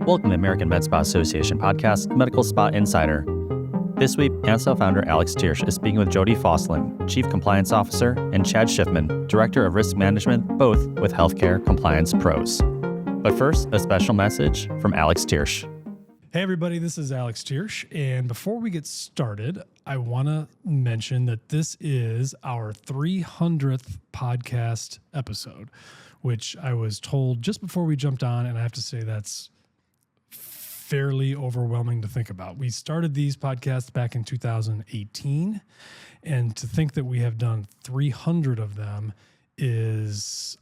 Welcome to the American Med Spa Association podcast, Medical Spa Insider. This week, AmSpa founder Alex Thiersch is speaking with Jodi Faustlin, Chief Compliance Officer, and Chad Schiffman, Director of Risk Management, both with Healthcare Compliance Pros. But first, a special message from Alex Thiersch. Hey everybody, this is Alex Thiersch, and before we get started, I want to mention that this is our 300th podcast episode, which I was told just before we jumped on, and I have to say that's fairly overwhelming to think about. We started these podcasts back in 2018, and to think that we have done 300 of them is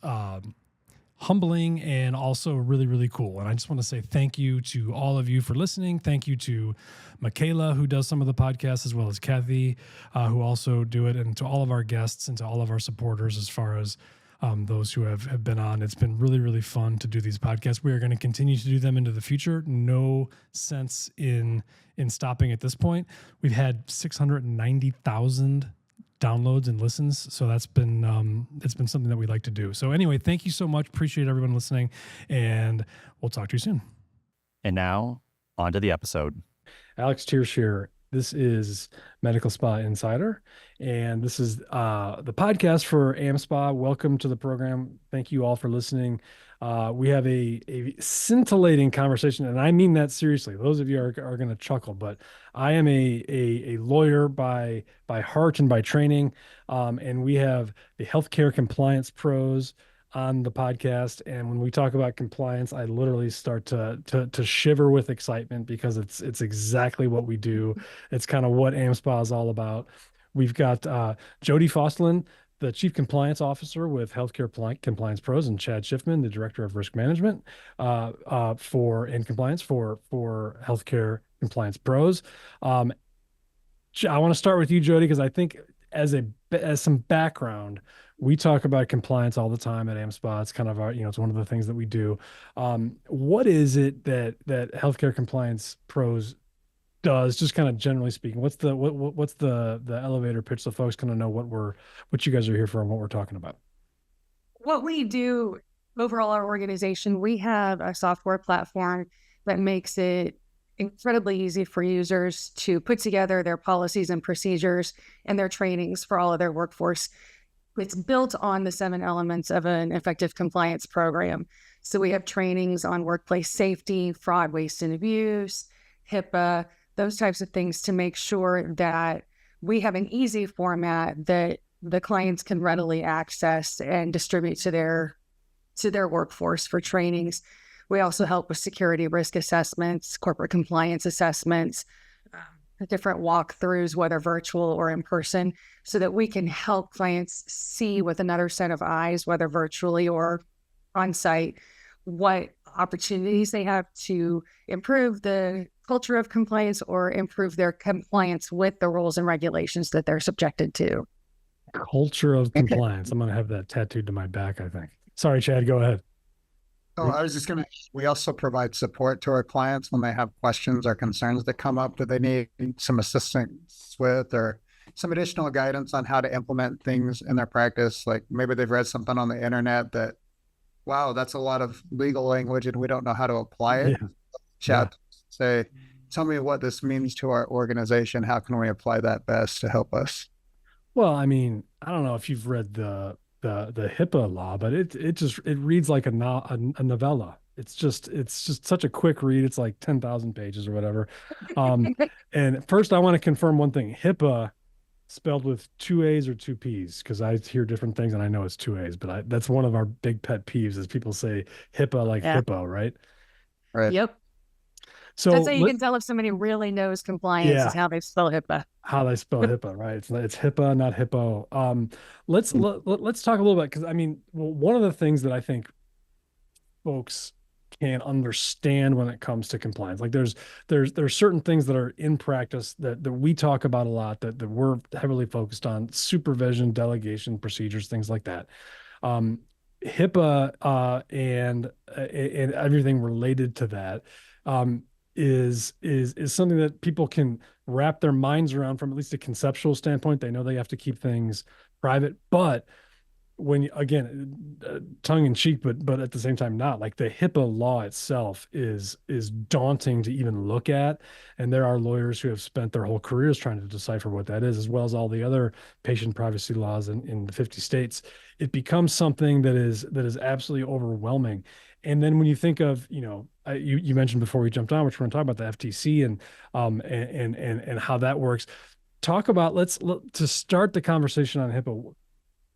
humbling and also really, really cool. And I just want to say thank you to all of you for listening. Thank you to Michaela, who does some of the podcasts, as well as Kathy, who also do it, and to all of our guests and to all of our supporters as far as those who have been on. It's been really, really fun to do these podcasts. We are going to continue to do them into the future. No sense in stopping at this point. We've had 690,000 downloads and listens. So that's been, it's been something that we like to do. So anyway, thank you so much. Appreciate everyone listening, and we'll talk to you soon. And now, on to the episode. Alex Thiersch here. This is Medical Spa Insider, and this is the podcast for AmSpa. Welcome to the program. Thank you all for listening. We have a scintillating conversation, and I mean that seriously. Those of you are going to chuckle, but I am a lawyer by heart and by training, and we have the healthcare compliance pros on the podcast. And when we talk about compliance, I literally start to shiver with excitement, because it's exactly what we do. It's kind of what AmSpa is all about. We've got Jodi Faustlin, the Chief Compliance Officer with Healthcare Compliance Pros, and Chad Schiffman, the Director of Risk Management and Compliance for Healthcare Compliance Pros. I want to start with you, Jodi, because I think as some background, we talk about compliance all the time at AmSpa. It's kind of our, it's one of the things that we do. What is it that Healthcare Compliance Pros does, just kind of generally speaking? What's the elevator pitch so folks kind of know what you guys are here for and what we're talking about? What we do overall, our organization, we have a software platform that makes it incredibly easy for users to put together their policies and procedures and their trainings for all of their workforce. It's built on the 7 elements of an effective compliance program. So we have trainings on workplace safety, fraud, waste, and abuse, HIPAA, those types of things, to make sure that we have an easy format that the clients can readily access and distribute to their workforce for trainings. We also help with security risk assessments, corporate compliance assessments, different walkthroughs, whether virtual or in person, so that we can help clients see with another set of eyes, whether virtually or on site, what opportunities they have to improve the culture of compliance or improve their compliance with the rules and regulations that they're subjected to. Culture of compliance. I'm going to have that tattooed to my back, I think. Sorry, Chad, go ahead. Oh, I was just going to, we also provide support to our clients when they have questions or concerns that come up that they need some assistance with, or some additional guidance on how to implement things in their practice. Like maybe they've read something on the internet that, wow, that's a lot of legal language and we don't know how to apply it. Yeah. Chat, say, tell me what this means to our organization. How can we apply that best to help us? Well, I mean, I don't know if you've read the HIPAA law, but it reads like a novella. It's just such a quick read. It's like 10,000 pages or whatever. And first I want to confirm one thing: HIPAA spelled with 2 A's or 2 P's, because I hear different things and I know it's 2 A's, but that's one of our big pet peeves, is people say HIPAA like hippo, right? Right. Yep. So that's how you can tell if somebody really knows compliance, is how they spell HIPAA. How they spell HIPAA, right? It's HIPAA, not hippo. Let's talk a little bit, because I mean, one of the things that I think folks can't understand when it comes to compliance, like there's certain things that are in practice that we talk about a lot, that we're heavily focused on: supervision, delegation, procedures, things like that. HIPAA and everything related to that is something that people can wrap their minds around from at least a conceptual standpoint. They know they have to keep things private, but tongue in cheek, but at the same time not, like the HIPAA law itself is daunting to even look at, and there are lawyers who have spent their whole careers trying to decipher what that is, as well as all the other patient privacy laws in the 50 states. It becomes something that is absolutely overwhelming. And then when you think of, you mentioned before we jumped on, which we're going to talk about the FTC and how that works. Talk about, to start the conversation on HIPAA.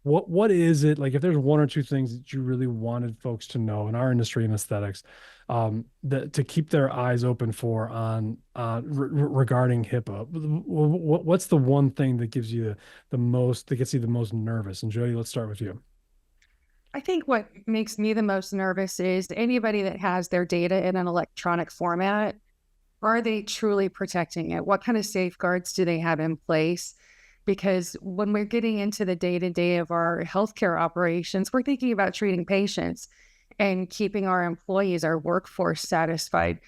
What is it, like, if there's one or two things that you really wanted folks to know in our industry in aesthetics, that to keep their eyes open for regarding HIPAA, what's the one thing that gets you the most nervous? And Jodi, let's start with you. I think what makes me the most nervous is anybody that has their data in an electronic format, are they truly protecting it? What kind of safeguards do they have in place? Because when we're getting into the day-to-day of our healthcare operations, we're thinking about treating patients and keeping our employees, our workforce satisfied.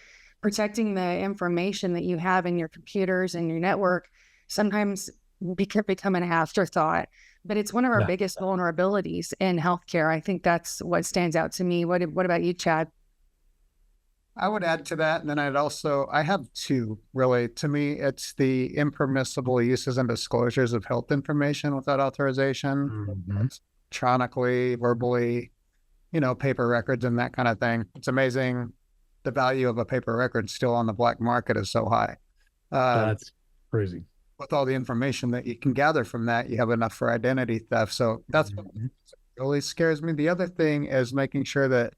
Protecting the information that you have in your computers and your network sometimes can become an afterthought, but it's one of our biggest vulnerabilities in healthcare. I think that's what stands out to me. What about you, Chad? I would add to that, and then I have two, really. To me, it's the impermissible uses and disclosures of health information without authorization, electronically, verbally, paper records and that kind of thing. It's amazing the value of a paper record still on the black market is so high. That's crazy. With all the information that you can gather from that, you have enough for identity theft. So that's what really scares me. The other thing is making sure that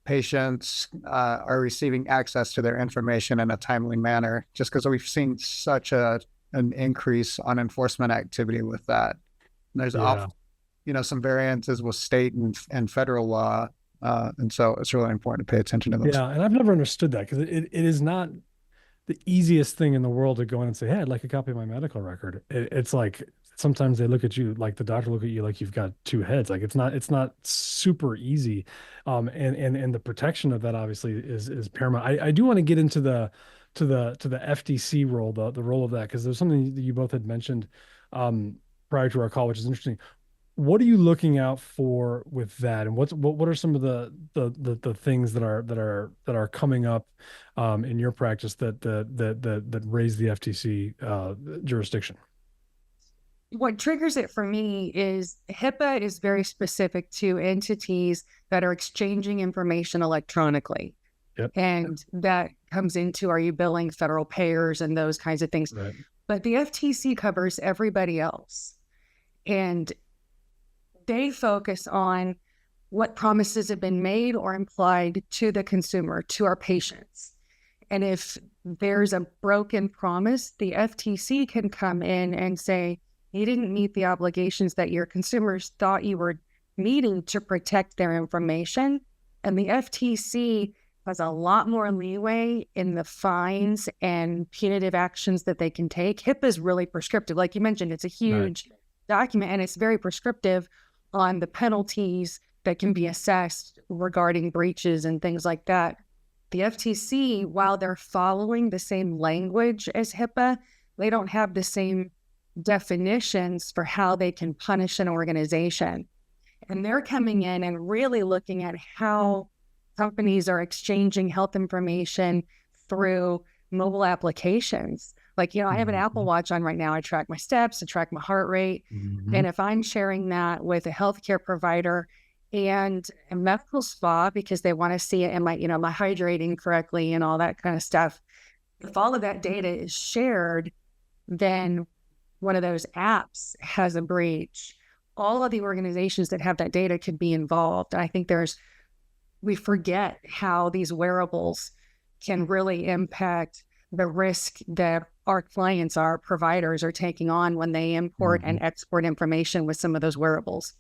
patients are receiving access to their information in a timely manner, just because we've seen such an increase on enforcement activity with that. And there's often, some variances with state and federal law. And so it's really important to pay attention to those. Yeah. And I've never understood that, because it is not the easiest thing in the world to go in and say, hey, I'd like a copy of my medical record. It's like, sometimes they look at you, like the doctor look at you like you've got two heads. Like it's not super easy. And the protection of that obviously is paramount. I do want to get into the FTC role, the role of that, because there's something that you both had mentioned prior to our call, which is interesting. What are you looking out for with that, and what are some of the things that are coming up in your practice that raise the FTC jurisdiction? What triggers it for me is HIPAA is very specific to entities that are exchanging information electronically. Yep. And that comes into, are you billing federal payers and those kinds of things? Right. But the FTC covers everybody else. And they focus on what promises have been made or implied to the consumer, to our patients. And if there's a broken promise, the FTC can come in and say, you didn't meet the obligations that your consumers thought you were meeting to protect their information. And the FTC has a lot more leeway in the fines and punitive actions that they can take. HIPAA is really prescriptive. Like you mentioned, it's a huge document, and it's very prescriptive on the penalties that can be assessed regarding breaches and things like that. The FTC, while they're following the same language as HIPAA, they don't have the same definitions for how they can punish an organization. And they're coming in and really looking at how companies are exchanging health information through mobile applications. Like, I have an Apple Watch on right now. I track my steps, I track my heart rate. And if I'm sharing that with a healthcare provider and a medical spa, because they want to see it, am I hydrating correctly and all that kind of stuff. If all of that data is shared, then one of those apps has a breach. All of the organizations that have that data could be involved. I think we forget how these wearables can really impact the risk that our clients, our providers, are taking on when they import and export information with some of those wearables.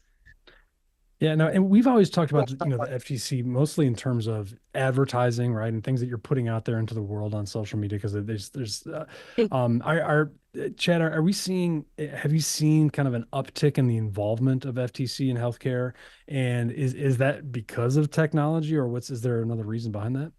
Yeah, no, and we've always talked about, the FTC mostly in terms of advertising, right? And things that you're putting out there into the world on social media, because Chad, have you seen kind of an uptick in the involvement of FTC in healthcare? And is that because of technology, or is there another reason behind that?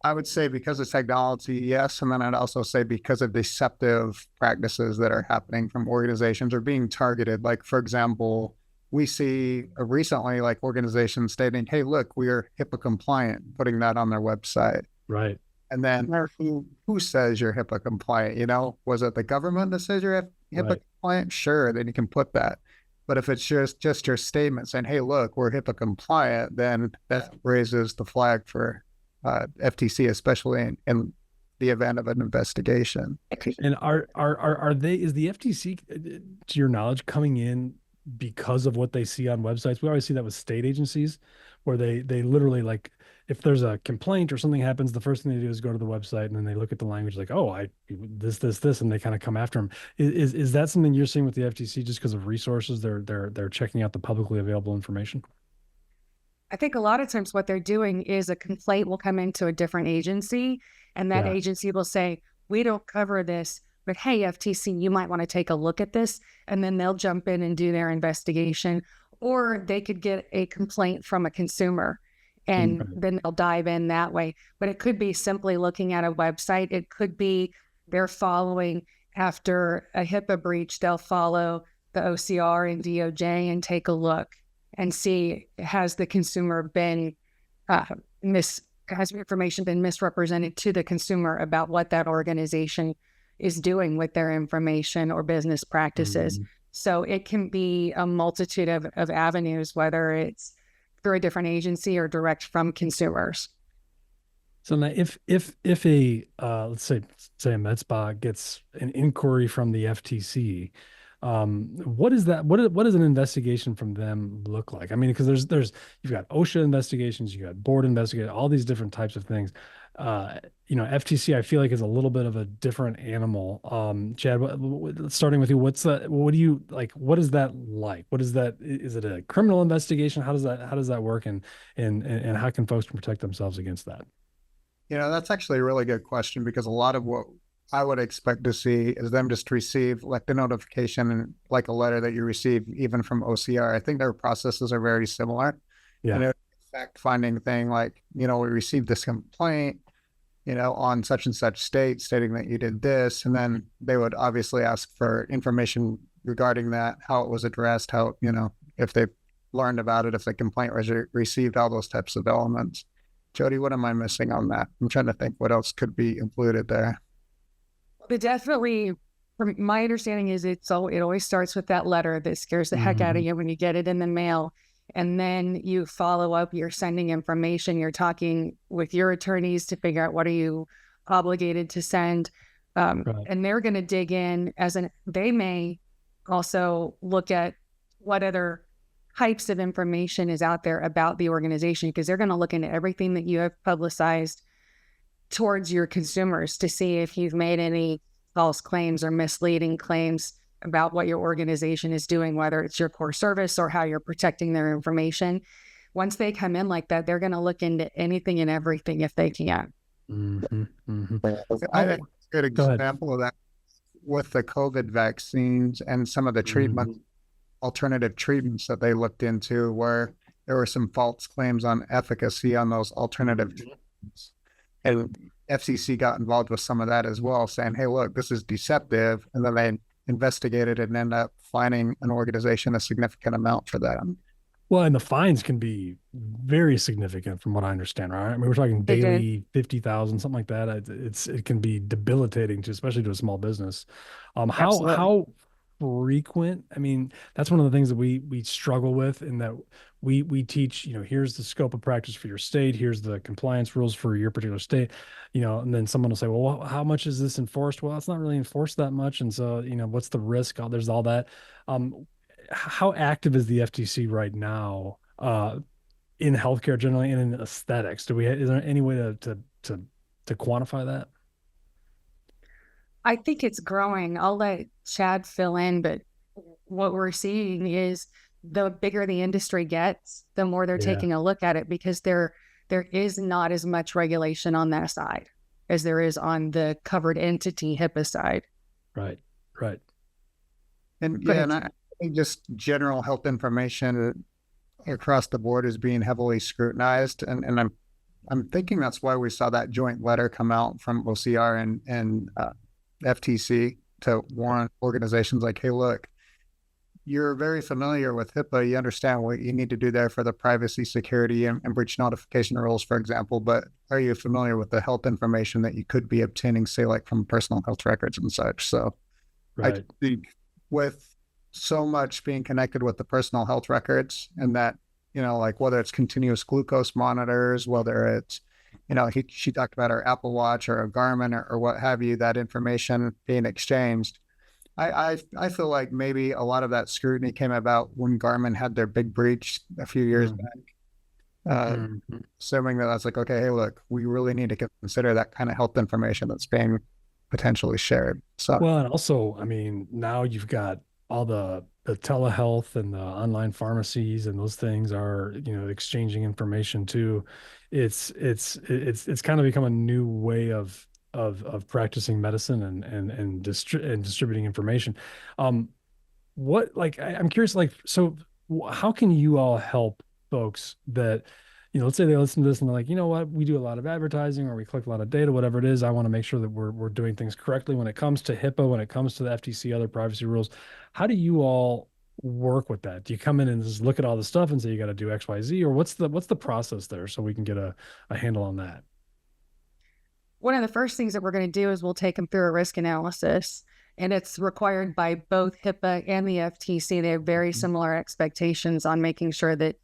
I would say because of technology, yes. And then I'd also say because of deceptive practices that are happening from organizations or being targeted. Like, for example, we see recently like organizations stating, hey, look, we are HIPAA compliant, putting that on their website. Right. And then who says you're HIPAA compliant? You know, was it the government that says you're HIPAA compliant? Sure, then you can put that. But if it's just your statement saying, hey, look, we're HIPAA compliant, then that raises the flag for FTC, especially in the event of an investigation. And is the FTC, to your knowledge, coming in because of what they see on websites? We always see that with state agencies where they literally, like, if there's a complaint or something happens, the first thing they do is go to the website and then they look at the language like, oh, this, and they kind of come after them. Is that something you're seeing with the FTC just because of resources? They're checking out the publicly available information? I think a lot of times what they're doing is a complaint will come into a different agency, and that agency will say, we don't cover this, but hey, FTC, you might want to take a look at this. And then they'll jump in and do their investigation. Or they could get a complaint from a consumer and then they'll dive in that way. But it could be simply looking at a website. It could be they're following, after a HIPAA breach, they'll follow the OCR and DOJ and take a look and see, has the consumer been has information been misrepresented to the consumer about what that organization is doing with their information or business practices. So it can be a multitude of avenues, whether it's through a different agency or direct from consumers. So now if a let's say a med spa gets an inquiry from the FTC, what is that? What does an investigation from them look like? I mean, because you've got OSHA investigations, you got board investigations, all these different types of things. FTC, I feel like, is a little bit of a different animal. Chad, starting with you, what do you like? What is that like? What is that? Is it a criminal investigation? How does that work? And how can folks protect themselves against that? That's actually a really good question, because a lot of what I would expect to see is them just receive like the notification and like a letter that you receive even from OCR. I think their processes are very similar. Yeah. And it's a fact-finding thing, like, we received this complaint, on such and such state, stating that you did this. And then they would obviously ask for information regarding that, how it was addressed, how, if they learned about it, if the complaint was received, all those types of elements. Jodi, what am I missing on that? I'm trying to think what else could be included there. But definitely, from my understanding, is it always starts with that letter that scares the heck out of you when you get it in the mail. And then you follow up, you're sending information, you're talking with your attorneys to figure out what are you obligated to send. And they're going to dig in, they may also look at what other types of information is out there about the organization, because they're going to look into everything that you have publicized towards your consumers to see if you've made any false claims or misleading claims about what your organization is doing, whether it's your core service or how you're protecting their information. Once they come in like that, they're going to look into anything and everything if they can. I think a good example of that with the COVID vaccines and some of the alternative treatments that they looked into, where there were some false claims on efficacy on those alternative treatments. And FCC got involved with some of that as well, saying, hey, look, this is deceptive. And then they investigated and ended up fining an organization a significant amount for that. Well, and the fines can be very significant from what I understand, right? I mean, we're talking daily 50,000, something like that. It can be debilitating especially to a small business. How frequent? I mean, that's one of the things that we struggle with, in that we teach, here's the scope of practice for your state, here's the compliance rules for your particular state, and then someone will say, well, how much is this enforced? Well, it's not really enforced that much. And so, what's the risk? There's all that. How active is the FTC right now in healthcare generally and in aesthetics? Is there any way to quantify that? I think it's growing. I'll let Chad fill in, but what we're seeing is the bigger the industry gets, the more they're taking a look at it, because there is not as much regulation on that side as there is on the covered entity HIPAA side. Right. And I think just general health information across the board is being heavily scrutinized. And I'm thinking that's why we saw that joint letter come out from OCR and FTC to warn organizations like, hey, look, you're very familiar with HIPAA. You understand what you need to do there for the privacy, security, and breach notification rules, for example. But are you familiar with the health information that you could be obtaining, say, like from personal health records and such? So I Right. think with so much being connected with the personal health records, and that, like whether it's continuous glucose monitors, whether it's, she talked about her Apple Watch or a Garmin or what have you, that information being exchanged. I feel like maybe a lot of that scrutiny came about when Garmin had their big breach a few years Mhm. back. Assuming that's like, okay, hey, look, we really need to consider that kind of health information that's being potentially shared. So, Well, and also, I mean, now you've got all the telehealth and the online pharmacies, and those things are, exchanging information too. It's kind of become a new way of practicing medicine and distributing information. What like I'm curious, like, so how can you all help folks that, let's say they listen to this and they're like, you know what, we do a lot of advertising or we collect a lot of data, whatever it is. I want to make sure that we're doing things correctly when it comes to HIPAA, when it comes to the FTC, other privacy rules. How do you all work with that? Do you come in and just look at all the stuff and say you got to do X, Y, Z, or what's the process there so we can get a handle on that? One of the first things that we're going to do is we'll take them through a risk analysis, and it's required by both HIPAA and the FTC. They have very similar expectations on making sure that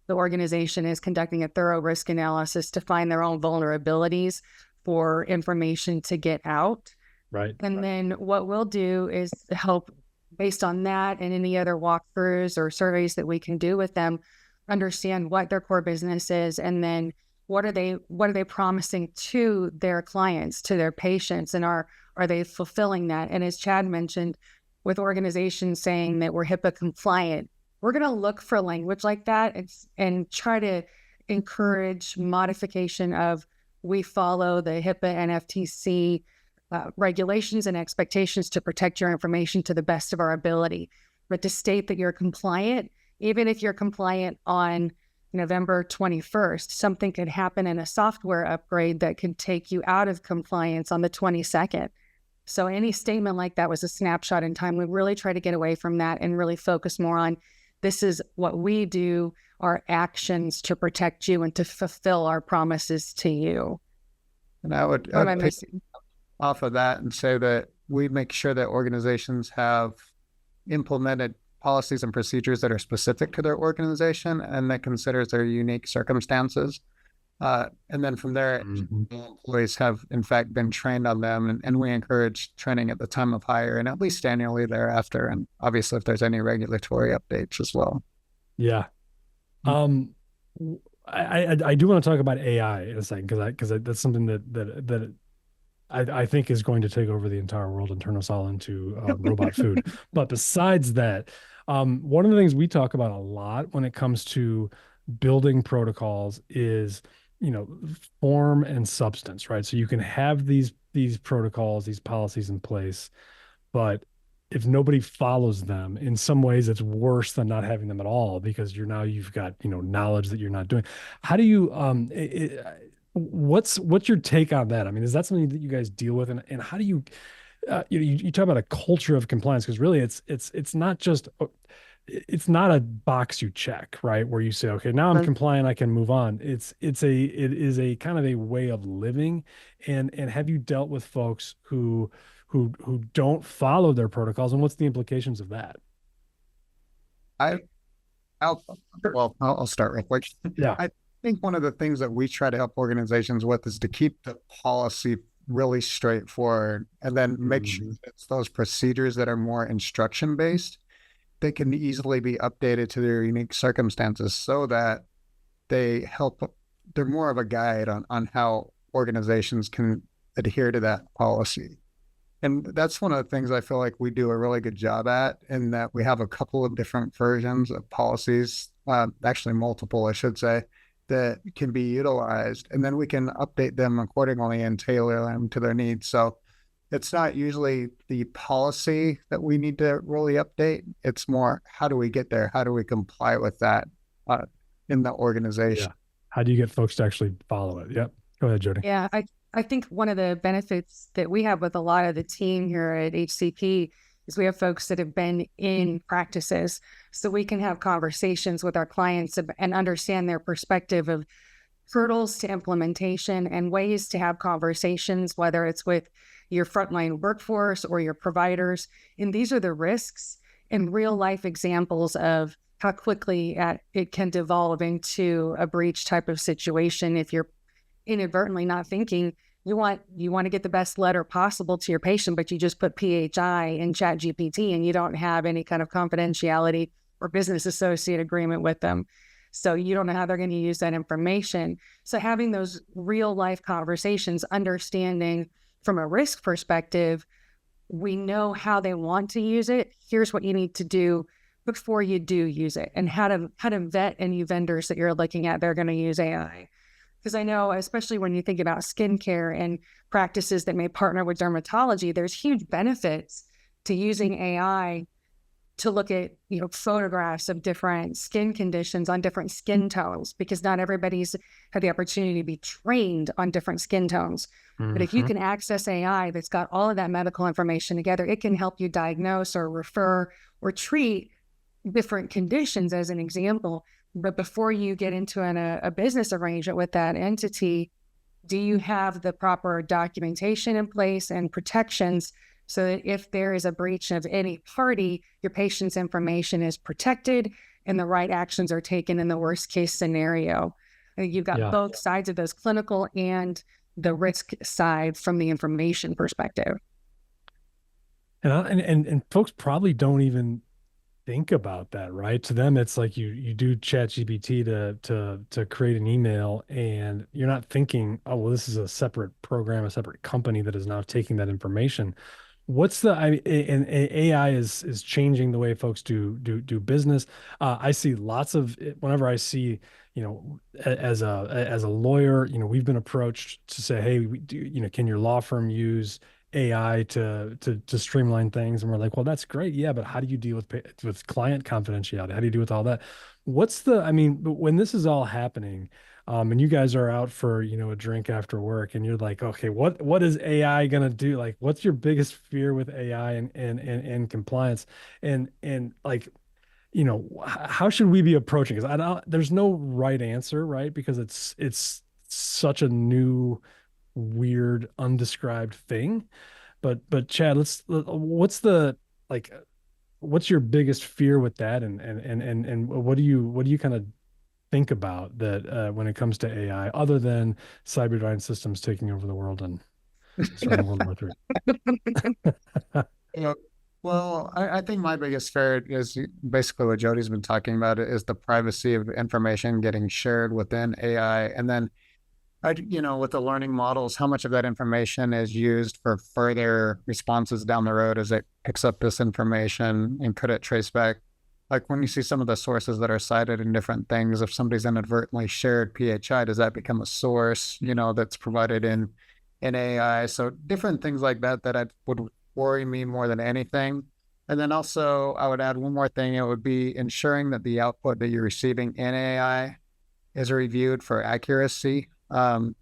the organization is conducting a thorough risk analysis to find their own vulnerabilities for information to get out. Right. And then what we'll do is help based on that and any other walkthroughs or surveys that we can do with them, understand what their core business is, and then what are they promising to their clients, to their patients, and are they fulfilling that? And as Chad mentioned, with organizations saying that we're HIPAA compliant, we're going to look for language like that and try to encourage modification of we follow the HIPAA and FTC regulations and expectations to protect your information to the best of our ability. But to state that you're compliant, even if you're compliant on November 21st, something could happen in a software upgrade that could take you out of compliance on the 22nd. So any statement like that was a snapshot in time. We really try to get away from that and really focus more on this is what we do, our actions to protect you and to fulfill our promises to you. And I'd pick off of that and say that we make sure that organizations have implemented policies and procedures that are specific to their organization and that considers their unique circumstances. And then from there, employees have in fact been trained on them, and we encourage training at the time of hire and at least annually thereafter. And obviously if there's any regulatory updates as well. Yeah. I do want to talk about AI in a second, because that's something that I think is going to take over the entire world and turn us all into robot food. But besides that, one of the things we talk about a lot when it comes to building protocols is, form and substance, right? So you can have these protocols, these policies in place, but if nobody follows them, in some ways it's worse than not having them at all, because you've got, knowledge that you're not doing. How do you, what's your take on that? I mean, is that something that you guys deal with? And how do you, you talk about a culture of compliance, because really it's not just, it's not a box you check, right? Where you say, okay, now I'm compliant, I can move on. It is a kind of a way of living. And have you dealt with folks who don't follow their protocols, and what's the implications of that? I'll start real quick. Yeah. I think one of the things that we try to help organizations with is to keep the policy really straightforward, and then make sure it's those procedures that are more instruction based. They can easily be updated to their unique circumstances so that they're more of a guide on how organizations can adhere to that policy. And that's one of the things I feel like we do a really good job at, in that we have a couple of different versions of policies, actually multiple, I should say, that can be utilized, and then we can update them accordingly and tailor them to their needs. So it's not usually the policy that we need to really update. It's more, how do we get there? How do we comply with that in the organization? Yeah. How do you get folks to actually follow it? Yep. Go ahead, Jodi. Yeah, I think one of the benefits that we have with a lot of the team here at HCP is we have folks that have been in practices, so we can have conversations with our clients and understand their perspective of hurdles to implementation and ways to have conversations, whether it's with your frontline workforce or your providers. And these are the risks and real life examples of how quickly it can devolve into a breach type of situation if you're inadvertently not thinking. You want to get the best letter possible to your patient, but you just put PHI in Chat GPT and you don't have any kind of confidentiality or business associate agreement with them. So you don't know how they're going to use that information. So having those real life conversations, understanding from a risk perspective, we know how they want to use it. Here's what you need to do before you do use it, and how to vet any vendors that you're looking at they're going to use AI. Because I know, especially when you think about skincare and practices that may partner with dermatology, there's huge benefits to using AI to look at, photographs of different skin conditions on different skin tones, because not everybody's had the opportunity to be trained on different skin tones. Mm-hmm. But if you can access AI that's got all of that medical information together, it can help you diagnose or refer or treat different conditions, as an example. But before you get into a business arrangement with that entity, do you have the proper documentation in place and protections so that if there is a breach of any party, your patient's information is protected and the right actions are taken in the worst case scenario? I think you've got both sides of those, clinical and the risk side from the information perspective. And folks probably don't even think about that, right? To them, it's like you do Chat GPT to create an email, and you're not thinking, oh, well, this is a separate program, a separate company that is now taking that information. And AI is changing the way folks do business. I see lots of, whenever I see, as a lawyer, we've been approached to say, hey, can your law firm use AI to streamline things? And we're like, well, that's great. Yeah. But how do you deal with client confidentiality? How do you deal with all that? When this is all happening, and you guys are out for, a drink after work, and you're like, okay, what is AI going to do? Like, what's your biggest fear with AI and compliance? And like, how should we be approaching? Because there's no right answer, right? Because it's such a new, weird, undescribed thing. But Chad, what's your biggest fear with that, and what do you kind of think about that when it comes to AI, other than Cyberdyne Systems taking over the world and starting World War III? Well, I think my biggest fear is basically what Jodi's been talking about, is the privacy of information getting shared within AI. And then, with the learning models, how much of that information is used for further responses down the road as it picks up this information, and could it trace back? Like when you see some of the sources that are cited in different things, if somebody's inadvertently shared PHI, does that become a source, that's provided in AI? So different things like that would worry me more than anything. And then also I would add one more thing. It would be ensuring that the output that you're receiving in AI is reviewed for accuracy. Some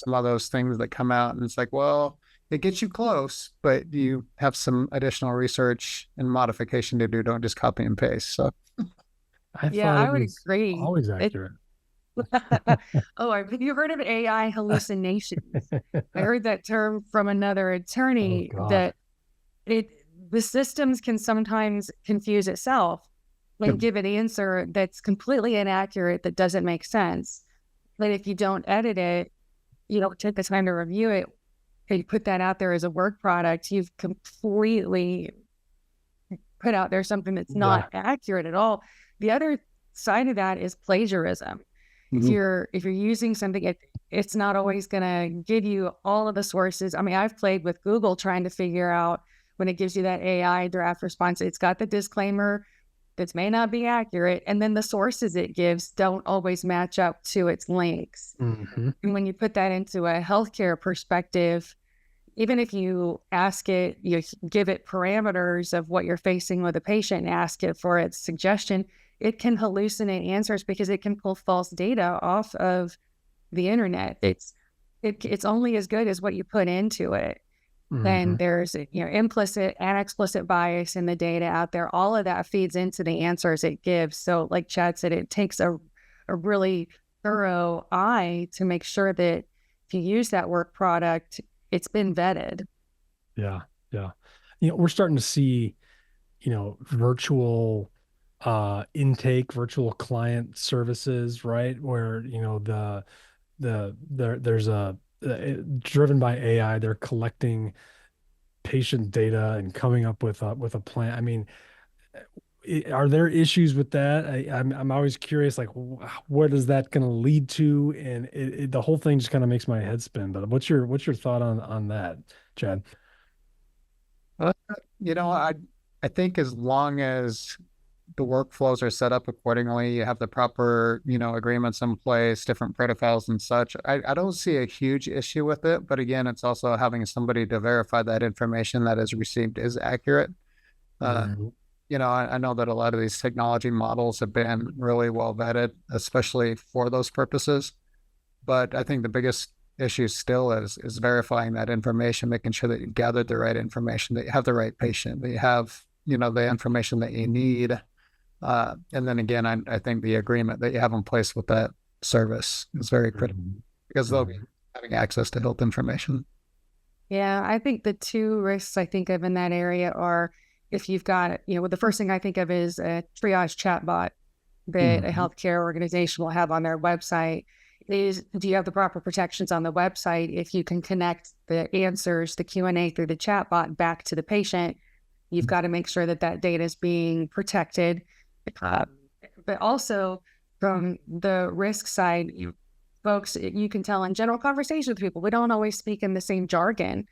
of those things that come out and it's like, well, it gets you close, but you have some additional research and modification to do. Don't just copy and paste. So I would agree. Always accurate. Have you heard of AI hallucinations? I heard that term from another attorney, that the systems can sometimes confuse itself and give an answer that's completely inaccurate, that doesn't make sense. But if you don't edit it, you don't take the time to review it, and you put that out there as a work product, you've completely put out there something that's not accurate at all. The other side of that is plagiarism. If you're using something, it's not always going to give you all of the sources. I mean, I've played with Google trying to figure out, when it gives you that AI draft response, it's got the disclaimer that may not be accurate, and then the sources it gives don't always match up to its links. And when you put that into a healthcare perspective, even if you ask it, you give it parameters of what you're facing with a patient and ask it for its suggestion, it can hallucinate answers because it can pull false data off of the internet. It's only as good as what you put into it. then there's, implicit and explicit bias in the data out there. All of that feeds into the answers it gives. So like Chad said, it takes a really thorough eye to make sure that if you use that work product, it's been vetted. Yeah. Yeah. We're starting to see, virtual intake, virtual client services, right? Where, there's driven by AI, they're collecting patient data and coming up with a plan. I mean, are there issues with that? I'm always curious, like, what is that going to lead to? And the whole thing just kind of makes my head spin. But what's your thought on that, Chad? Uh, I think as long as the workflows are set up accordingly, you have the proper, agreements in place, different protocols and such. I don't see a huge issue with it. But again, it's also having somebody to verify that information that is received is accurate. I know that a lot of these technology models have been really well vetted, especially for those purposes. But I think the biggest issue still is verifying that information, making sure that you gathered the right information, that you have the right patient, that you have, the information that you need. And then again, I think the agreement that you have in place with that service is very critical because they'll be having access to health information. Yeah, I think the two risks I think of in that area are if you've got, the first thing I think of is a triage chatbot that a healthcare organization will have on their website. Do you have the proper protections on the website? If you can connect the answers, the Q&A through the chatbot back to the patient, you've got to make sure that data is being protected. But also from the risk side, folks, you can tell in general conversations with people, we don't always speak in the same jargon.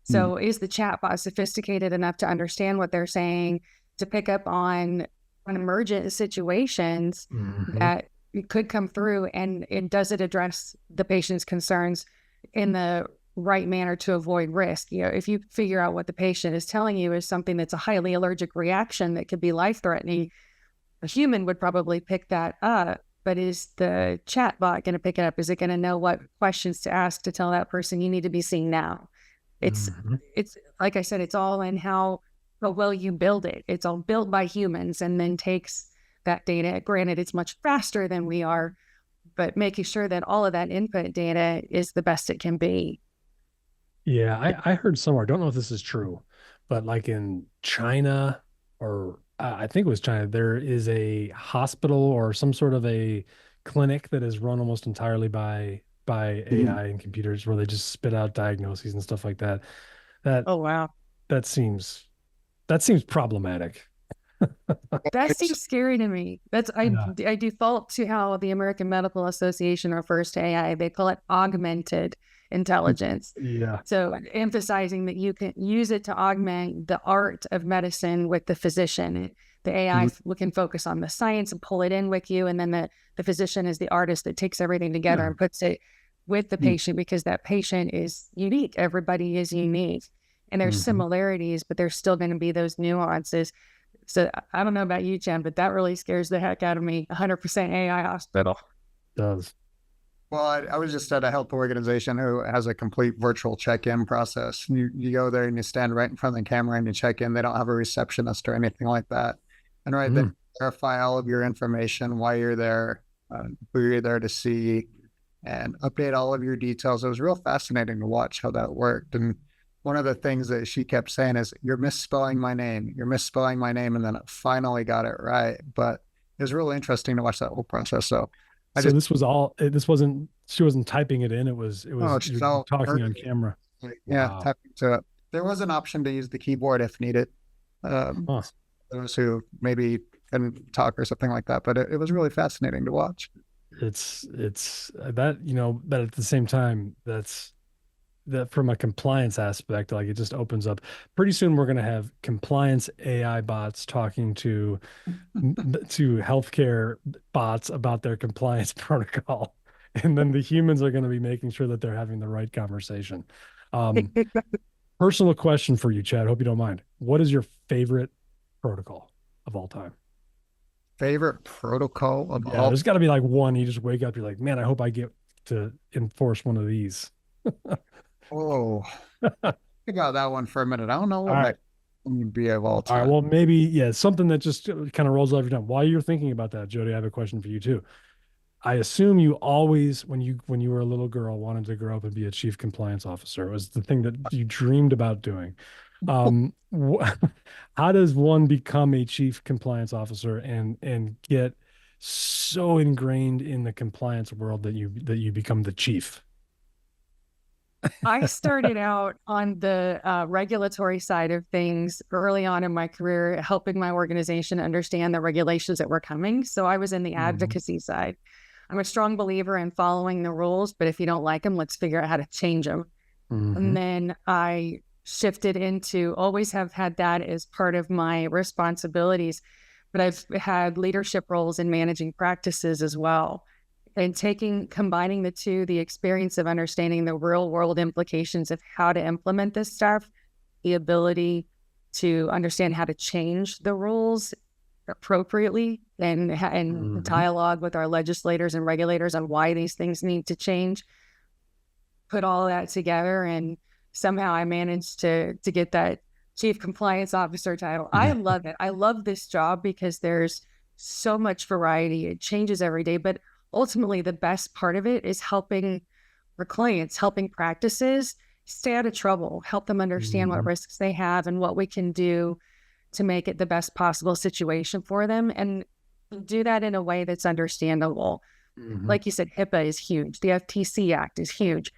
So is the chatbot sophisticated enough to understand what they're saying, to pick up on emergent situations that could come through, and does it address the patient's concerns in the right manner to avoid risk? If you figure out what the patient is telling you is something that's a highly allergic reaction that could be life-threatening, a human would probably pick that up. But is the chatbot going to pick it up? Is it going to know what questions to ask to tell that person you need to be seen now? It's like I said, it's all in how well you build it. It's all built by humans and then takes that data. Granted, it's much faster than we are, but making sure that all of that input data is the best it can be. Yeah, I heard somewhere, I don't know if this is true, but like in China, or I think it was China, there is a hospital or some sort of a clinic that is run almost entirely by AI and computers, where they just spit out diagnoses and stuff like that. Oh, wow. That seems problematic. That seems scary to me. I default to how the American Medical Association refers to AI. They call it augmented intelligence. Yeah. So emphasizing that you can use it to augment the art of medicine with the physician. The AI can focus on the science and pull it in with you. And then the physician is the artist that takes everything together and puts it with the patient, because that patient is unique. Everybody is unique. And there's similarities, but there's still going to be those nuances. So I don't know about you, Chad, but that really scares the heck out of me. 100% AI hospital. It does. Well, I was just at a health organization who has a complete virtual check-in process. You go there and you stand right in front of the camera and you check in. They don't have a receptionist or anything like that. And they verify all of your information, why you're there, who you're there to see, and update all of your details. It was real fascinating to watch how that worked. And one of the things that she kept saying is, "You're misspelling my name. You're misspelling my name." And then it finally got it right. But it was really interesting to watch that whole process. So this wasn't, she wasn't typing it in. It was talking on camera. Yeah. Wow. Typing to it. There was an option to use the keyboard if needed. Those who maybe couldn't talk or something like that, but it was really fascinating to watch. It's that, but at the same time, that from a compliance aspect, like, it just opens up. Pretty soon we're going to have compliance AI bots talking to healthcare bots about their compliance protocol. And then the humans are going to be making sure that they're having the right conversation. Personal question for you, Chad. Hope you don't mind. What is your favorite protocol of all time? Favorite protocol of all? There's got to be like one. You just wake up, you're like, man, I hope I get to enforce one of these. Oh, Think about that one for a minute. I don't know All what right. would be of all All right. time. Well, maybe, yeah, something that just kind of rolls off your tongue. While you're thinking about that, Jody, I have a question for you too. I assume you always, when you were a little girl, wanted to grow up and be a chief compliance officer. It was the thing that you dreamed about doing. Um, how does one become a chief compliance officer and get so ingrained in the compliance world that you become the chief? I started out on the regulatory side of things early on in my career, helping my organization understand the regulations that were coming. So I was in the advocacy side. I'm a strong believer in following the rules, but if you don't like them, let's figure out how to change them. And then I shifted into always have had that as part of my responsibilities, but I've had leadership roles in managing practices as well. And combining the two, the experience of understanding the real world implications of how to implement this stuff, the ability to understand how to change the rules appropriately and dialogue with our legislators and regulators on why these things need to change, put all that together, and somehow I managed to get that chief compliance officer title. I love it. I love this job because there's so much variety. It changes every day, but ultimately the best part of it is helping our clients, helping practices stay out of trouble, help them understand what risks they have and what we can do to make it the best possible situation for them, and do that in a way that's understandable. Like you said, HIPAA is huge. The FTC Act is huge.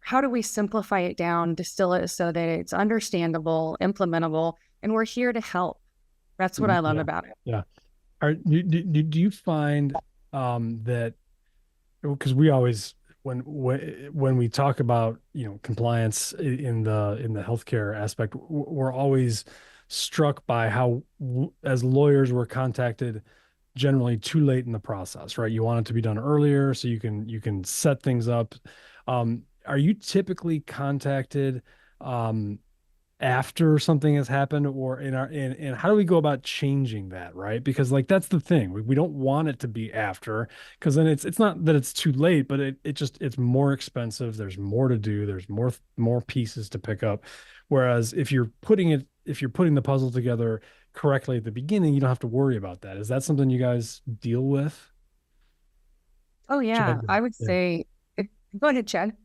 How do we simplify it down, distill it so that it's understandable, implementable, and we're here to help? That's what I love about it. Yeah. Do you find that, because we always, when we talk about, compliance in the healthcare aspect, we're always struck by how as lawyers we're contacted generally too late in the process, right? You want it to be done earlier so you can set things up. Are you typically contacted after something has happened, or and how do we go about changing that, right? Because like that's the thing. We don't want it to be after, because then it's not that it's too late, but it's more expensive. There's more to do. There's more pieces to pick up. Whereas if you're putting the puzzle together correctly at the beginning, you don't have to worry about that. Is that something you guys deal with? Oh yeah, Chad? I would Yeah. say, go ahead, Chad.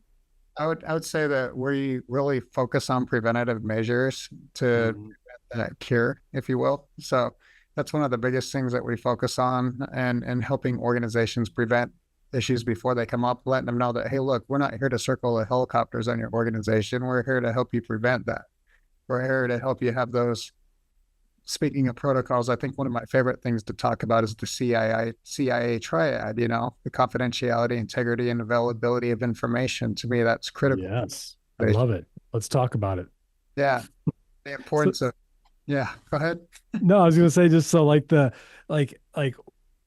I would say that we really focus on preventative measures to cure, if you will. So that's one of the biggest things that we focus on, and helping organizations prevent issues before they come up, letting them know that, hey, look, we're not here to circle the helicopters on your organization. We're here to help you prevent that. We're here to help you have those. Speaking of protocols, I think one of my favorite things to talk about is the CIA triad, the confidentiality, integrity, and availability of information. To me, that's critical. Yes, I love it. Let's talk about it. Yeah. The importance of, yeah, go ahead. No, I was gonna say, just so like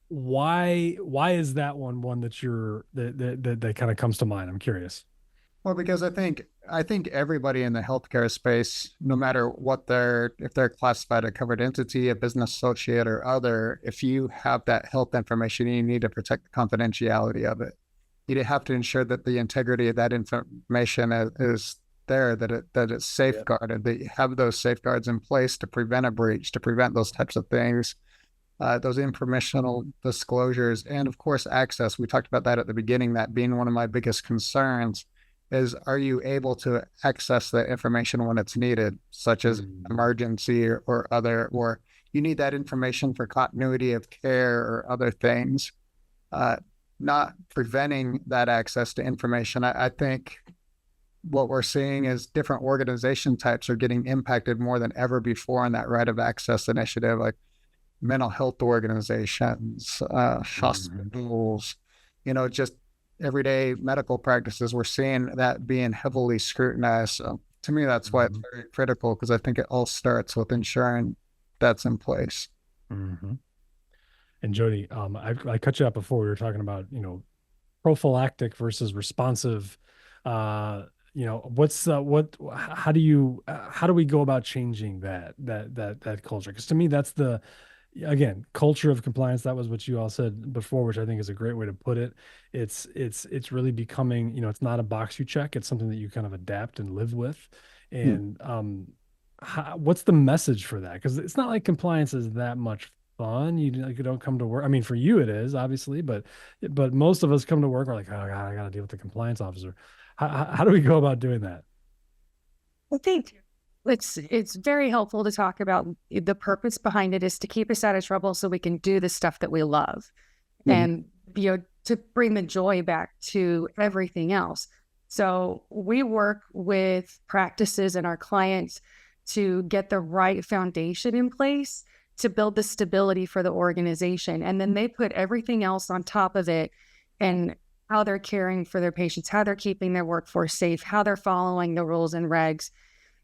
why is that one that kind of comes to mind? I'm curious. Well, because I think everybody in the healthcare space, no matter if they're classified a covered entity, a business associate, or other, if you have that health information, you need to protect the confidentiality of it. You have to ensure that the integrity of that information is there, that it's safeguarded, that you have those safeguards in place to prevent a breach, to prevent those types of things, those informational disclosures, and of course, access. We talked about that at the beginning, that being one of my biggest concerns. Is, are you able to access the information when it's needed, such as emergency or other, or you need that information for continuity of care or other things? Not preventing that access to information. I think what we're seeing is different organization types are getting impacted more than ever before in that right of access initiative, like mental health organizations, hospitals, just everyday medical practices. We're seeing that being heavily scrutinized. So to me, that's why it's very critical, because I think it all starts with ensuring that's in place. And Jodi, I cut you up before. We were talking about, prophylactic versus responsive. How do we go about changing that culture? Because to me, that's again, culture of compliance. That was what you all said before, which I think is a great way to put it. It's really becoming, it's not a box you check. It's something that you kind of adapt and live with. And what's the message for that? Because it's not like compliance is that much fun. You don't come to work. I mean, for you it is obviously, but most of us come to work, we're like, oh God, I got to deal with the compliance officer. How do we go about doing that? I think it's very helpful to talk about the purpose behind it is to keep us out of trouble so we can do the stuff that we love and, to bring the joy back to everything else. So we work with practices and our clients to get the right foundation in place to build the stability for the organization. And then they put everything else on top of it, and how they're caring for their patients, how they're keeping their workforce safe, how they're following the rules and regs.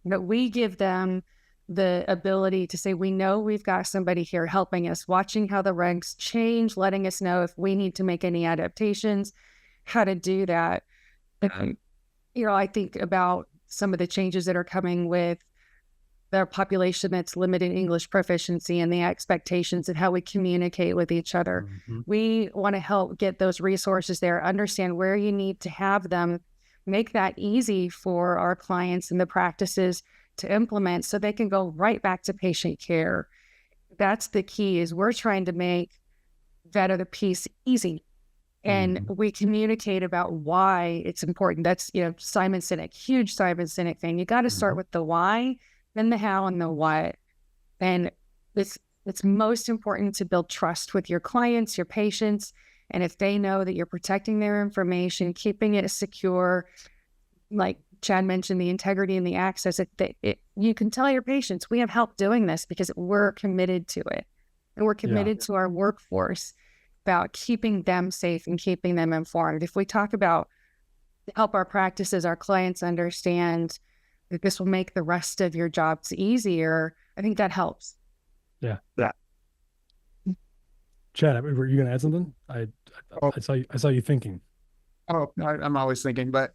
But we give them the ability to say, we know we've got somebody here helping us, watching how the regs change, letting us know if we need to make any adaptations, how to do that. I think about some of the changes that are coming with their population that's limited English proficiency and the expectations of how we communicate with each other. We want to help get those resources there, understand where you need to have them, make that easy for our clients and the practices to implement so they can go right back to patient care. That's the key, is we're trying to make that other piece easy. And we communicate about why it's important. That's, Simon Sinek, huge Simon Sinek thing. You got to start with the why, then the how and the what. And it's most important to build trust with your clients, your patients. And if they know that you're protecting their information, keeping it secure, like Chad mentioned, the integrity and the access, you can tell your patients, we have help doing this because we're committed to it. And we're committed to our workforce about keeping them safe and keeping them informed. If we talk about help our practices, our clients understand that this will make the rest of your jobs easier, I think that helps. Yeah. Chad, were you going to add something? I saw you thinking. I'm always thinking, but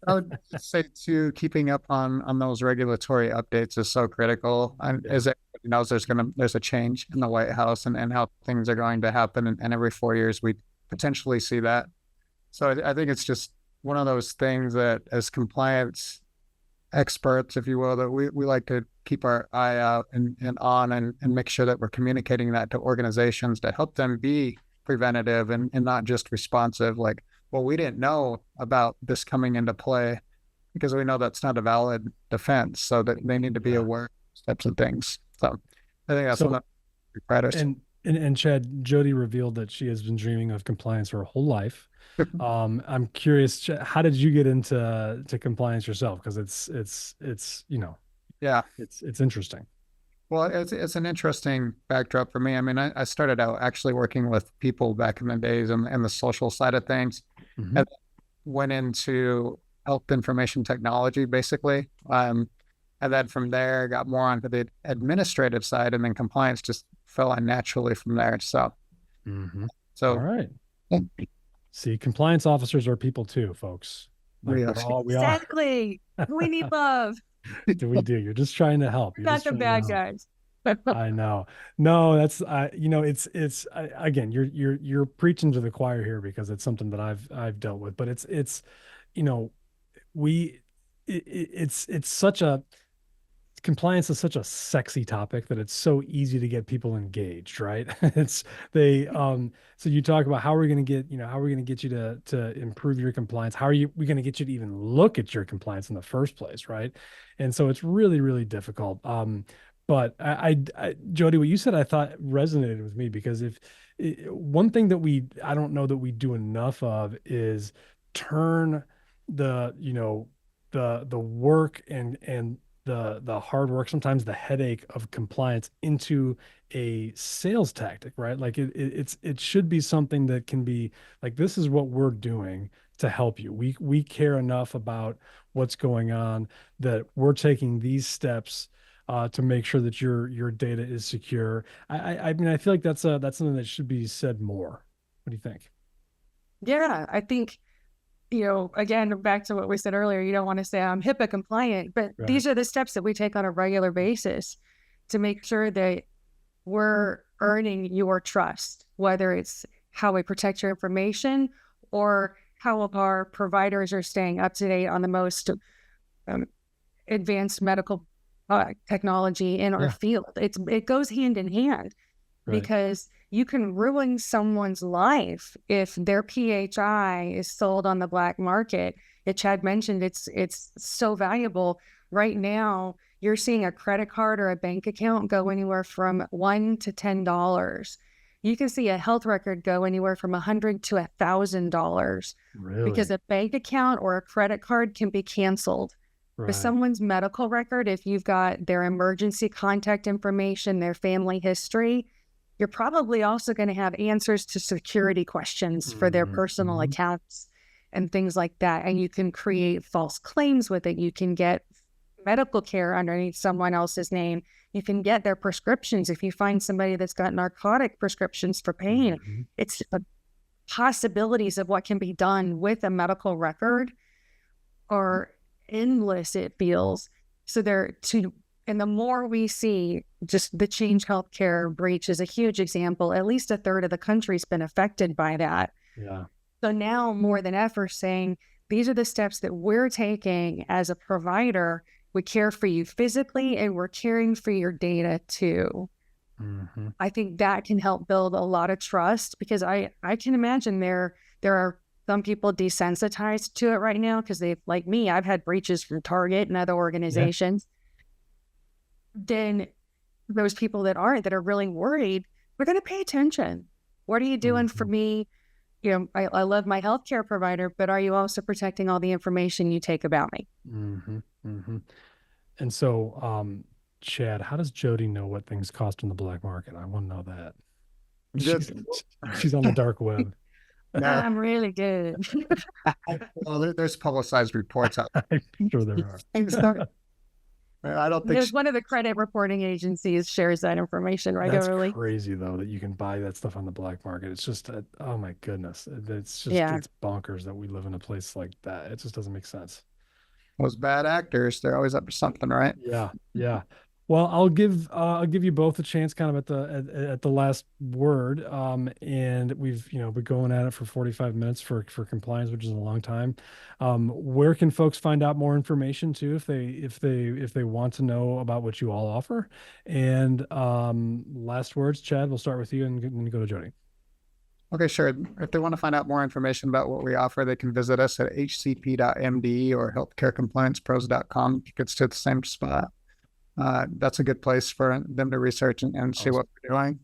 I would say too, keeping up on those regulatory updates is so critical. And as everybody knows, there's a change in the White House and how things are going to happen, and every 4 years we potentially see that. So I think it's just one of those things that, as compliance experts, if you will, that we like to keep our eye out and on and make sure that we're communicating that to organizations to help them be preventative and not just responsive. Like, well, we didn't know about this coming into play, because we know that's not a valid defense. So that they need to be aware of those types of things. So I think that's one of the practice. And Chad, Jodi revealed that she has been dreaming of compliance her whole life. I'm curious, how did you get into compliance yourself? Because it's interesting. Well, it's an interesting backdrop for me. I mean, I started out actually working with people back in the days and the social side of things, and went into health information technology, basically. And then from there, got more onto the administrative side, and then compliance just fell on naturally from there. So, all right. See, compliance officers are people too, folks. Exactly. We need love. We do. You're just trying to help. You're not the bad guys. I know. No, that's it's again, you're preaching to the choir here, because it's something that I've dealt with, but it's such a compliance is such a sexy topic that it's so easy to get people engaged, right? So you talk about how we're going to get you to improve your compliance. How are we going to get you to even look at your compliance in the first place, right? And so it's really, really difficult. But Jodi, what you said, I thought resonated with me, because one thing that I don't know that we do enough of is turn the work and the hard work, sometimes the headache of compliance, into a sales tactic, right? Like it should be something that can be like, this is what we're doing to help you. We care enough about what's going on that we're taking these steps to make sure that your data is secure. I mean, I feel like that's something that should be said more. What do you think? Yeah, I think, again, back to what we said earlier, you don't want to say I'm HIPAA compliant, but these are the steps that we take on a regular basis to make sure that we're earning your trust, whether it's how we protect your information or how our providers are staying up to date on the most advanced medical technology in our field. It goes hand in hand, because you can ruin someone's life if their PHI is sold on the black market. As Chad mentioned, it's so valuable. Right now, you're seeing a credit card or a bank account go anywhere from $1 to $10. You can see a health record go anywhere from $100 to $1,000, because a bank account or a credit card can be canceled. But someone's medical record, if you've got their emergency contact information, their family history, you're probably also going to have answers to security questions for their personal accounts and things like that. And you can create false claims with it. You can get medical care underneath someone else's name. You can get their prescriptions. If you find somebody that's got narcotic prescriptions for pain, it's possibilities of what can be done with a medical record are endless, it feels. And the more we see, just the Change Healthcare breach is a huge example. At least a third of the country's been affected by that. Yeah. So now more than ever saying, these are the steps that we're taking as a provider. We care for you physically, and we're caring for your data too. I think that can help build a lot of trust, because I can imagine there are some people desensitized to it right now, because like me, I've had breaches from Target and other organizations. Then those people that are really worried, we're going to pay attention. What are you doing for me? I love my healthcare provider, but are you also protecting all the information you take about me? And so, Chad, how does Jodi know what things cost in the black market? I want to know that. She's on the dark web. No. I'm really good. Well, there's publicized reports out there. I'm sure there are. I don't think There's one of the credit reporting agencies shares that information regularly. That's crazy, though, that you can buy that stuff on the black market. It's just, oh my goodness. It's just, it's bonkers that we live in a place like that. It just doesn't make sense. Those bad actors, they're always up to something, right? Yeah. Well, I'll give you both a chance, kind of at the last word. And we've been going at it for 45 minutes for compliance, which is a long time. Where can folks find out more information too, if they want to know about what you all offer? And last words, Chad. We'll start with you and then go to Jodi. Okay, sure. If they want to find out more information about what we offer, they can visit us at hcp.md or healthcarecompliancepros.com. It gets to the same spot. That's a good place for them to research and see what we're doing.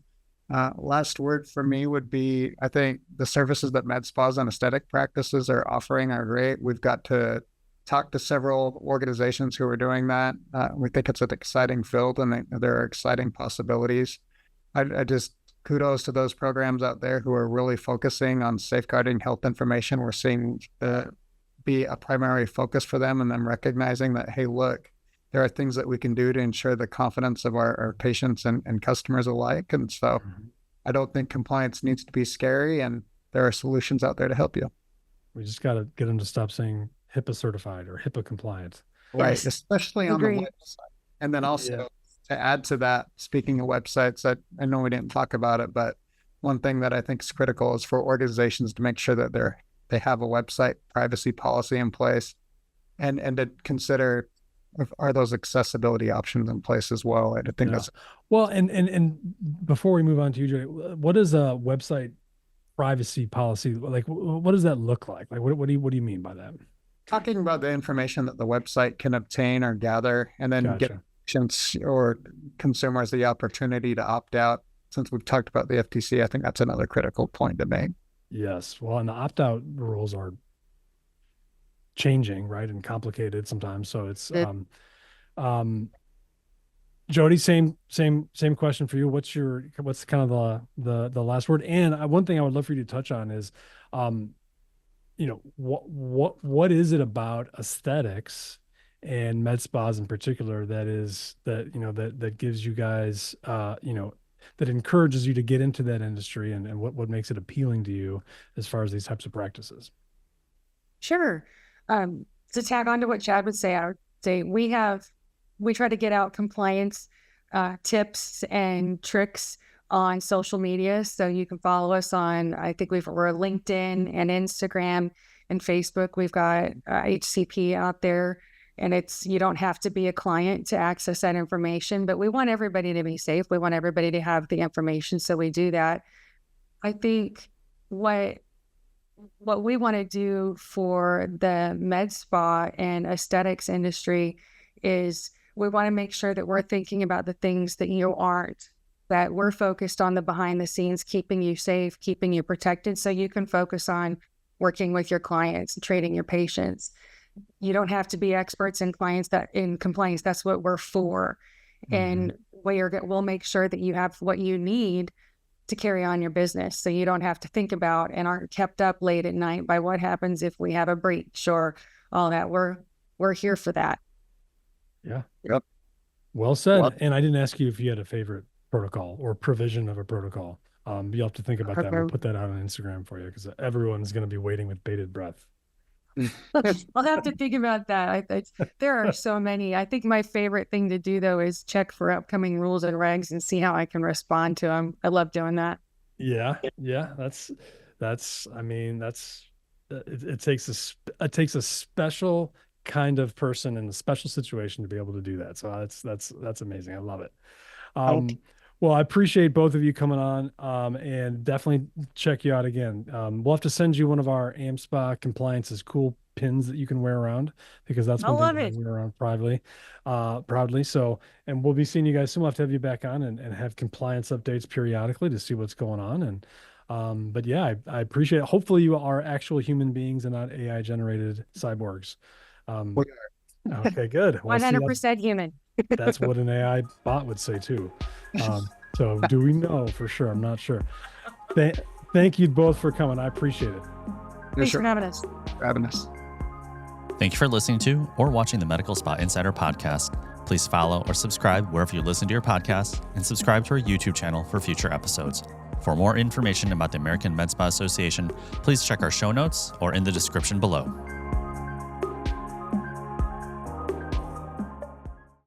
Last word for me would be, I think the services that med spas and aesthetic practices are offering are great. We've got to talk to several organizations who are doing that. We think it's an exciting field, and there are exciting possibilities. I just kudos to those programs out there who are really focusing on safeguarding health information. We're seeing be a primary focus for them, and then recognizing that, hey, look, there are things that we can do to ensure the confidence of our patients and customers alike. And so I don't think compliance needs to be scary, and there are solutions out there to help you. We just got to get them to stop saying HIPAA certified or HIPAA compliant. Right, yes. Especially on the website. And then also to add to that, speaking of websites, I know we didn't talk about it, but one thing that I think is critical is for organizations to make sure that they have a website privacy policy in place, and to consider, are those accessibility options in place as well? I think that's well. And before we move on to you, Jodi, what is a website privacy policy like? What does that look like? Like, what do you mean by that? Talking about the information that the website can obtain or gather, and then get patients or consumers the opportunity to opt out. Since we've talked about the FTC, I think that's another critical point to make. Yes. Well, and the opt-out rules are changing, right, and complicated sometimes. So it's Jodi, same question for you. What's kind of the last word? And one thing I would love for you to touch on is, what is it about aesthetics and med spas in particular that gives you guys that encourages you to get into that industry, and what makes it appealing to you as far as these types of practices? Sure. To tag on to what Chad would say, I would say we try to get out compliance tips and tricks on social media. So you can follow us on, I think we're LinkedIn and Instagram and Facebook. We've got HCP out there, And you don't have to be a client to access that information, but we want everybody to be safe. We want everybody to have the information. So we do that. I think what we want to do for the med spa and aesthetics industry is we want to make sure that we're thinking about the things that you aren't, that we're focused on the behind the scenes, keeping you safe, keeping you protected, so you can focus on working with your clients and treating your patients. You don't have to be experts in compliance. That's what we're for. And we'll make sure that you have what you need to carry on your business, so you don't have to think about and aren't kept up late at night by what happens if we have a breach or all that. We're here for that. Yeah. Yep. Well said. And I didn't ask you if you had a favorite protocol or provision of a protocol. You'll have to think about that. We'll put that out on Instagram for you, because everyone's going to be waiting with bated breath. I'll have to think about that. There are so many. I think my favorite thing to do, though, is check for upcoming rules and regs and see how I can respond to them. I love doing that. Yeah. It takes a special kind of person in a special situation to be able to do that. So that's amazing. I love it. Well, I appreciate both of you coming on, and definitely check you out again. We'll have to send you one of our AmSpa compliance's cool pins that you can wear around, because that's one thing we wear around proudly. So, and we'll be seeing you guys soon. We'll have to have you back on and have compliance updates periodically to see what's going on. And, but yeah, I appreciate it. Hopefully you are actual human beings and not AI generated cyborgs. Okay, good. Well, 100% human. That's what an AI bot would say too. So do we know for sure? I'm not sure. Thank you both for coming. I appreciate it. Thanks for having us. Thank you for listening to or watching the Medical Spa Insider podcast. Please follow or subscribe wherever you listen to your podcast, and subscribe to our YouTube channel for future episodes. For more information about the American Med Spa Association, please check our show notes or in the description below.